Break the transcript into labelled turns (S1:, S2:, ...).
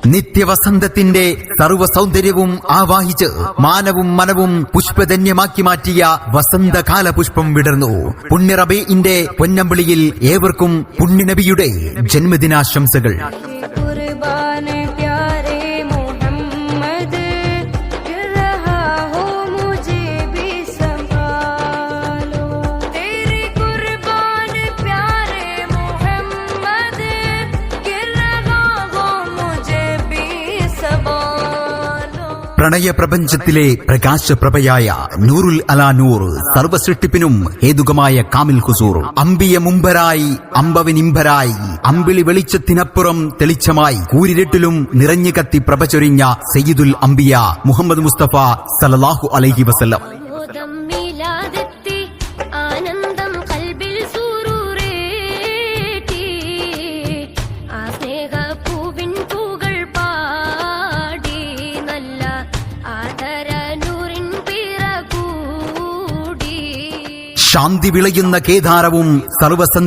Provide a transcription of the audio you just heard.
S1: നിത്യവസന്തത്തിന്റെ സർവ്വ സൗന്ദര്യവും ആവാഹിച്ച് മാനവും മനവും പുഷ്പധന്യമാക്കി മാറ്റിയ വസന്തകാല പുഷ്പം വിടർന്നു. പുണ്യ റബീഇന്റെ പൊന്നമ്പിളിയിൽ ഏവർക്കും പുണ്യനബിയുടെ ജന്മദിനാശംസകൾ. പ്രണയപ്രപഞ്ചത്തിലെ പ്രകാശപ്രഭയായ നൂറുൽ അലാ നൂർ, സർവസൃഷ്ടിപ്പിനും ഹേതുകമായ കാമിൽ ഹുസൂർ, അമ്പിയ മുമ്പരായി അമ്പവനിമ്പരായി അമ്പിളി വെളിച്ചത്തിനപ്പുറം തെളിച്ചമായി കൂരിരുട്ടിലും നിറഞ്ഞു കത്തി പ്രഭചൊരിഞ്ഞ സയ്യിദുൽ അംബിയ മുഹമ്മദ് മുസ്തഫ സല്ലല്ലാഹു അലൈഹി വസല്ലം. ശാന്തി വിളയുന്ന കേദാരവും സർവസ